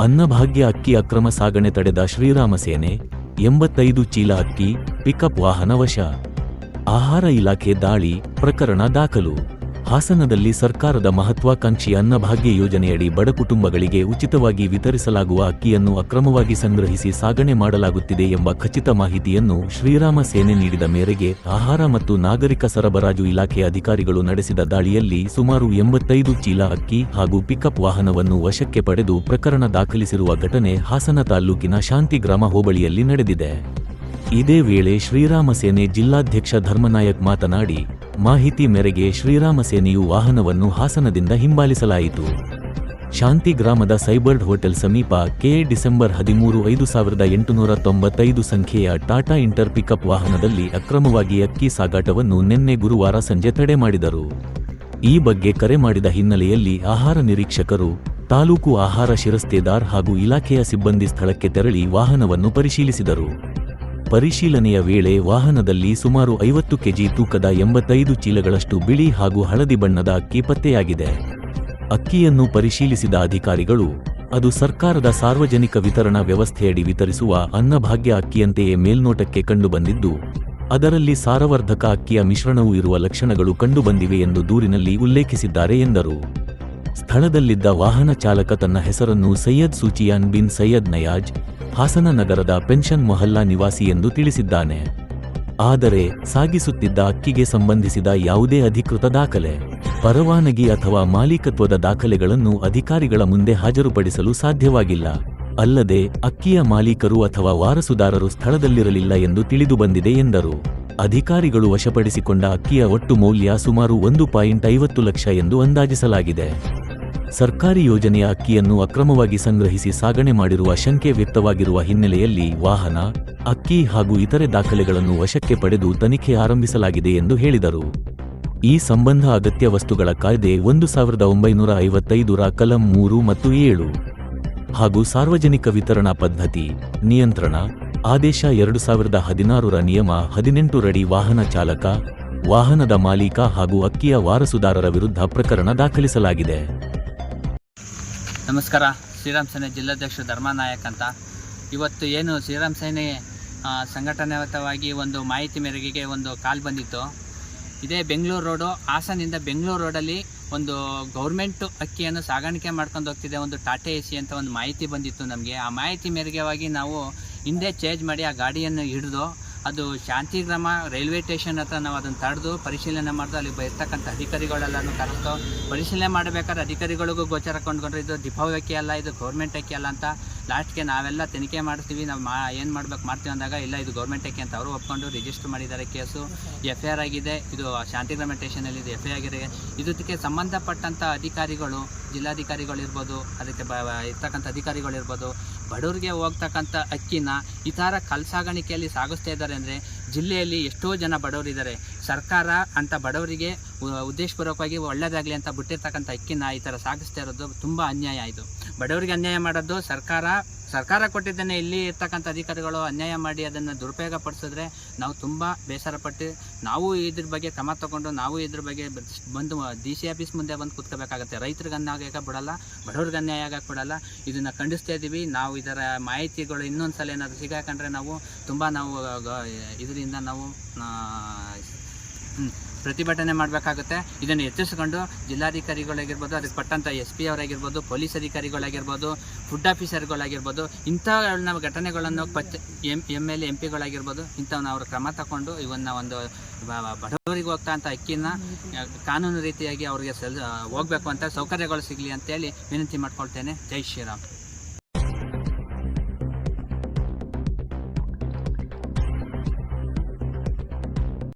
ಅನ್ನಭಾಗ್ಯ ಅಕ್ಕಿ ಅಕ್ರಮ ಸಾಗಣೆ ತಡೆದ ಶ್ರೀರಾಮ ಸೇನೆ 85 ಚೀಲ ಅಕ್ಕಿ ಪಿಕಪ್ ವಾಹನ ವಶ. ಆಹಾರ ಇಲಾಖೆ ದಾಳಿ ಪ್ರಕರಣ ದಾಖಲು. ಹಾಸನದಲ್ಲಿ ಸರ್ಕಾರದ ಮಹತ್ವಾಕಾಂಕ್ಷಿ ಅನ್ನಭಾಗ್ಯ ಯೋಜನೆಯಡಿ ಬಡ ಕುಟುಂಬಗಳಿಗೆ ಉಚಿತವಾಗಿ ವಿತರಿಸಲಾಗುವ ಅಕ್ಕಿಯನ್ನು ಅಕ್ರಮವಾಗಿ ಸಂಗ್ರಹಿಸಿ ಸಾಗಣೆ ಮಾಡಲಾಗುತ್ತಿದೆ ಎಂಬ ಖಚಿತ ಮಾಹಿತಿಯನ್ನು ಶ್ರೀರಾಮ ಸೇನೆ ನೀಡಿದ ಮೇರೆಗೆ ಆಹಾರ ಮತ್ತು ನಾಗರಿಕ ಸರಬರಾಜು ಇಲಾಖೆ ಅಧಿಕಾರಿಗಳು ನಡೆಸಿದ ದಾಳಿಯಲ್ಲಿ ಸುಮಾರು 85 ಚೀಲ ಅಕ್ಕಿ ಹಾಗೂ ಪಿಕಪ್ ವಾಹನವನ್ನು ವಶಕ್ಕೆ ಪಡೆದು ಪ್ರಕರಣ ದಾಖಲಿಸಿರುವ ಘಟನೆ ಹಾಸನ ತಾಲ್ಲೂಕಿನ ಶಾಂತಿಗ್ರಾಮ ಹೋಬಳಿಯಲ್ಲಿ ನಡೆದಿದೆ. ಇದೇ ವೇಳೆ ಶ್ರೀರಾಮ ಸೇನೆ ಜಿಲ್ಲಾಧ್ಯಕ್ಷ ಧರ್ಮನಾಯಕ್ ಮಾತನಾಡಿ, ಮಾಹಿತಿ ಮೇರೆಗೆ ಶ್ರೀರಾಮ ಸೇನೆಯು ವಾಹನವನ್ನು ಹಾಸನದಿಂದ ಹಿಂಬಾಲಿಸಲಾಯಿತು. ಶಾಂತಿ ಗ್ರಾಮದ ಸೈಬರ್ಡ್ ಹೋಟೆಲ್ ಸಮೀಪ ಡಿಸೆಂಬರ್ 13, 5895 ಸಂಖ್ಯೆಯ ಟಾಟಾ ಇಂಟರ್ ಪಿಕಪ್ ವಾಹನದಲ್ಲಿ ಅಕ್ರಮವಾಗಿ ಅಕ್ಕಿ ಸಾಗಾಟವನ್ನು ನಿನ್ನೆ ಗುರುವಾರ ಸಂಜೆ ತಡೆ ಮಾಡಿದರು. ಈ ಬಗ್ಗೆ ಕರೆ ಮಾಡಿದ ಹಿನ್ನೆಲೆಯಲ್ಲಿ ಆಹಾರ ನಿರೀಕ್ಷಕರು, ತಾಲೂಕು ಆಹಾರ ಶಿರಸ್ತೇದಾರ್ ಹಾಗೂ ಇಲಾಖೆಯ ಸಿಬ್ಬಂದಿ ಸ್ಥಳಕ್ಕೆ ತೆರಳಿ ವಾಹನವನ್ನು ಪರಿಶೀಲಿಸಿದರು. ಪರಿಶೀಲನೆಯ ವೇಳೆ ವಾಹನದಲ್ಲಿ ಸುಮಾರು 50 ಕೆಜಿ ತೂಕದ 85 ಚೀಲಗಳಷ್ಟು ಬಿಳಿ ಹಾಗೂ ಹಳದಿ ಬಣ್ಣದ ಅಕ್ಕಿ ಪತ್ತೆಯಾಗಿದೆ. ಅಕ್ಕಿಯನ್ನು ಪರಿಶೀಲಿಸಿದ ಅಧಿಕಾರಿಗಳು, ಅದು ಸರ್ಕಾರದ ಸಾರ್ವಜನಿಕ ವಿತರಣಾ ವ್ಯವಸ್ಥೆಯಡಿ ವಿತರಿಸುವ ಅನ್ನಭಾಗ್ಯ ಅಕ್ಕಿಯಂತೆಯೇ ಮೇಲ್ನೋಟಕ್ಕೆ ಕಂಡುಬಂದಿದ್ದು, ಅದರಲ್ಲಿ ಸಾರವರ್ಧಕ ಅಕ್ಕಿಯ ಮಿಶ್ರಣವೂ ಇರುವ ಲಕ್ಷಣಗಳು ಕಂಡುಬಂದಿವೆ ಎಂದು ದೂರಿನಲ್ಲಿ ಉಲ್ಲೇಖಿಸಿದ್ದಾರೆ ಎಂದರು. ಸ್ಥಳದಲ್ಲಿದ್ದ ವಾಹನ ಚಾಲಕ ತನ್ನ ಹೆಸರನ್ನು ಸೈಯದ್ ಸೂಚಿಯಾನ್ ಬಿನ್ ಸೈಯದ್ ನಯಾಜ್, ಹಾಸನ ನಗರದ ಪೆನ್ಷನ್ ಮೊಹಲ್ಲಾ ನಿವಾಸಿ ಎಂದು ತಿಳಿಸಿದ್ದಾನೆ. ಆದರೆ ಸಾಗಿಸುತ್ತಿದ್ದ ಅಕ್ಕಿಗೆ ಸಂಬಂಧಿಸಿದ ಯಾವುದೇ ಅಧಿಕೃತ ದಾಖಲೆ, ಪರವಾನಗಿ ಅಥವಾ ಮಾಲೀಕತ್ವದ ದಾಖಲೆಗಳನ್ನು ಅಧಿಕಾರಿಗಳ ಮುಂದೆ ಹಾಜರುಪಡಿಸಲು ಸಾಧ್ಯವಾಗಿಲ್ಲ. ಅಲ್ಲದೆ ಅಕ್ಕಿಯ ಮಾಲೀಕರು ಅಥವಾ ವಾರಸುದಾರರು ಸ್ಥಳದಲ್ಲಿರಲಿಲ್ಲ ಎಂದು ತಿಳಿದುಬಂದಿದೆ ಎಂದರು. ಅಧಿಕಾರಿಗಳು ವಶಪಡಿಸಿಕೊಂಡ ಅಕ್ಕಿಯ ಒಟ್ಟು ಮೌಲ್ಯ ಸುಮಾರು 1.50 ಲಕ್ಷ ಎಂದು ಅಂದಾಜಿಸಲಾಗಿದೆ. ಸರ್ಕಾರಿ ಯೋಜನೆಯ ಅಕ್ಕಿಯನ್ನು ಅಕ್ರಮವಾಗಿ ಸಂಗ್ರಹಿಸಿ ಸಾಗಣೆ ಮಾಡಿರುವ ಶಂಕೆ ವ್ಯಕ್ತವಾಗಿರುವ ಹಿನ್ನೆಲೆಯಲ್ಲಿ ವಾಹನ, ಅಕ್ಕಿ ಹಾಗೂ ಇತರೆ ದಾಖಲೆಗಳನ್ನು ವಶಕ್ಕೆ ಪಡೆದು ತನಿಖೆ ಆರಂಭಿಸಲಾಗಿದೆ ಎಂದು ಹೇಳಿದರು. ಈ ಸಂಬಂಧ ಅಗತ್ಯ ವಸ್ತುಗಳ ಕಾಯ್ದೆ 1955ರ ಕಲಂ 3 ಮತ್ತು 7 ಹಾಗೂ ಸಾರ್ವಜನಿಕ ವಿತರಣಾ ಪದ್ಧತಿ ನಿಯಂತ್ರಣ ಆದೇಶ 2016ರ ನಿಯಮ 18 ರಡಿ ವಾಹನ ಚಾಲಕ, ವಾಹನದ ಮಾಲೀಕ ಹಾಗೂ ಅಕ್ಕಿಯ ವಾರಸುದಾರರ ವಿರುದ್ಧ ಪ್ರಕರಣ ದಾಖಲಿಸಲಾಗಿದೆ. ನಮಸ್ಕಾರ. ಶ್ರೀರಾಮ್ ಸೇನೆ ಜಿಲ್ಲಾಧ್ಯಕ್ಷ ಧರ್ಮನಾಯಕ್ ಅಂತ. ಇವತ್ತು ಏನು ಶ್ರೀರಾಮ್ ಸೇನೆ ಸಂಘಟನಾತ್ಮಕವಾಗಿ ಒಂದು ಮಾಹಿತಿ ಮೇರೆಗೆ ಒಂದು ಕಾಲ್ ಬಂದಿತ್ತು. ಇದೇ ಬೆಂಗಳೂರು ರೋಡು, ಹಾಸನಿಂದ ಬೆಂಗಳೂರು ರೋಡಲ್ಲಿ ಒಂದು ಗೌರ್ಮೆಂಟ್ ಅಕ್ಕಿಯನ್ನು ಸಾಗಾಣಿಕೆ ಮಾಡ್ಕೊಂಡು ಹೋಗ್ತಿದೆ ಒಂದು ಟಾಟಾ ಎಸಿ ಅಂತ ಒಂದು ಮಾಹಿತಿ ಬಂದಿತ್ತು ನಮಗೆ. ಆ ಮಾಹಿತಿ ಮೇರೆಗೆ ನಾವು ಹಿಂದೆ ಚೇಂಜ್ ಮಾಡಿ ಆ ಗಾಡಿಯನ್ನು ಹಿಡಿದು ಅದು ಶಾಂತಿಗ್ರಾಮ ರೈಲ್ವೆ ಸ್ಟೇಷನ್ ಹತ್ರ ನಾವು ಅದನ್ನು ತಡೆದು ಪರಿಶೀಲನೆ ಮಾಡಿದು ಅಲ್ಲಿ ಇರ್ತಕ್ಕಂಥ ಅಧಿಕಾರಿಗಳೆಲ್ಲನೂ ಕರೆದು ಪರಿಶೀಲನೆ ಮಾಡಬೇಕಾದ್ರೆ ಅಧಿಕಾರಿಗಳಿಗೂ ಗೋಚರ ಕೊಂಡ್ಕೊಂಡ್ರೆ ಇದು ಡಿಪೋ ಅಕ್ಕಿ ಅಲ್ಲ, ಇದು ಗೌರ್ಮೆಂಟ್ ಅಕ್ಕಿ ಅಲ್ಲ ಅಂತ. ಲಾಸ್ಟ್ಗೆ ನಾವೆಲ್ಲ ತನಿಖೆ ಮಾಡ್ತೀವಿ, ನಾವು ಏನು ಮಾಡ್ತೀವಿ ಅಂದಾಗ ಇಲ್ಲ ಇದು ಗೌರ್ಮೆಂಟ್ ಅಕ್ಕಿ ಅಂತ ಅವರು ಒಪ್ಕೊಂಡು ರಿಜಿಸ್ಟರ್ ಮಾಡಿದ್ದಾರೆ. ಕೇಸು FIR ಆಗಿದೆ. ಇದು ಶಾಂತಿಗ್ರಾಮ ಸ್ಟೇಷನಲ್ಲಿ ಇದು FIR ಆಗಿದೆ. ಇದಕ್ಕೆ ಸಂಬಂಧಪಟ್ಟಂಥ ಅಧಿಕಾರಿಗಳು, ಜಿಲ್ಲಾಧಿಕಾರಿಗಳಿರ್ಬೋದು, ಅದಕ್ಕೆ ಇರ್ತಕ್ಕಂಥ ಅಧಿಕಾರಿಗಳಿರ್ಬೋದು, ಬಡವರಿಗೆ ಹೋಗ್ತಕ್ಕಂಥ ಅಕ್ಕಿನ ಈ ಥರ ಕಲ್ಸಾಗಾಣಿಕೆಯಲ್ಲಿ ಸಾಗಿಸ್ತಾ ಇದ್ದಾರೆ ಅಂದರೆ ಜಿಲ್ಲೆಯಲ್ಲಿ ಎಷ್ಟೋ ಜನ ಬಡವರಿದ್ದಾರೆ. ಸರ್ಕಾರ ಅಂತ ಬಡವರಿಗೆ ಉದ್ದೇಶಪೂರ್ವಕವಾಗಿ ಒಳ್ಳೆಯದಾಗಲಿ ಅಂತ ಬಿಟ್ಟಿರ್ತಕ್ಕಂಥ ಅಕ್ಕಿನ ಈ ಥರ ಸಾಗಿಸ್ತಾ ಇರೋದು ತುಂಬ ಅನ್ಯಾಯ. ಇದು ಬಡವರಿಗೆ ಅನ್ಯಾಯ ಮಾಡೋದು ಸರ್ಕಾರ ಕೊಟ್ಟಿದ್ದನ್ನೇ ಇಲ್ಲಿ ಇರ್ತಕ್ಕಂಥ ಅಧಿಕಾರಿಗಳು ಅನ್ಯಾಯ ಮಾಡಿ ಅದನ್ನು ದುರುಪಯೋಗ ಪಡಿಸಿದ್ರೆ ನಾವು ತುಂಬ ಬೇಸರಪಟ್ಟು ನಾವು ಇದ್ರ ಬಗ್ಗೆ ಕ್ರಮ ತಗೊಂಡು ನಾವು ಇದ್ರ ಬಗ್ಗೆ ಬಂದು DC ಆಫೀಸ್ ಮುಂದೆ ಬಂದು ಕೂತ್ಕೋಬೇಕಾಗತ್ತೆ. ರೈತರಿಗೆ ಅನ್ಯಾಯ ಆಗಕ್ಕೆ ಬಿಡಲ್ಲ, ಬಡವ್ರಿಗೆ ಅನ್ಯಾಯ ಆಗಕ್ಕೆ ಬಿಡಲ್ಲ. ಇದನ್ನು ಖಂಡಿಸ್ತಾ ಇದ್ದೀವಿ. ನಾವು ಇದರ ಮಾಹಿತಿಗಳು ಇನ್ನೊಂದು ಸಲ ಏನಾದರೂ ಸಿಗಾಕೊಂಡ್ರೆ ನಾವು ತುಂಬ ಇದರಿಂದ ನಾವು ಪ್ರತಿಭಟನೆ ಮಾಡಬೇಕಾಗುತ್ತೆ. ಇದನ್ನು ಎಚ್ಚರಿಸಿಕೊಂಡು ಜಿಲ್ಲಾಧಿಕಾರಿಗಳಾಗಿರ್ಬೋದು, ಅದಕ್ಕೆ ಪಟ್ಟಂಥ SP ಅವರಾಗಿರ್ಬೋದು, ಪೊಲೀಸ್ ಅಧಿಕಾರಿಗಳಾಗಿರ್ಬೋದು, ಫುಡ್ ಆಫೀಸರ್ಗಳಾಗಿರ್ಬೋದು, ಇಂಥ ಘಟನೆಗಳನ್ನು MLA MP ಗಳಾಗಿರ್ಬೋದು, ಇಂಥವನ್ನ ಅವರು ಕ್ರಮ ತಗೊಂಡು ಇವನ್ನ ಒಂದು ಬಡವರಿಗೆ ಹೋಗ್ತಾ ಅಂತ ಅಕ್ಕಿನ ಕಾನೂನು ರೀತಿಯಾಗಿ ಅವರಿಗೆ ಹೋಗಬೇಕು ಅಂತ ಸೌಕರ್ಯಗಳು ಸಿಗಲಿ ಅಂತೇಳಿ ವಿನಂತಿ ಮಾಡ್ಕೊಳ್ತೇನೆ. ಜೈ ಶ್ರೀರಾಮ್.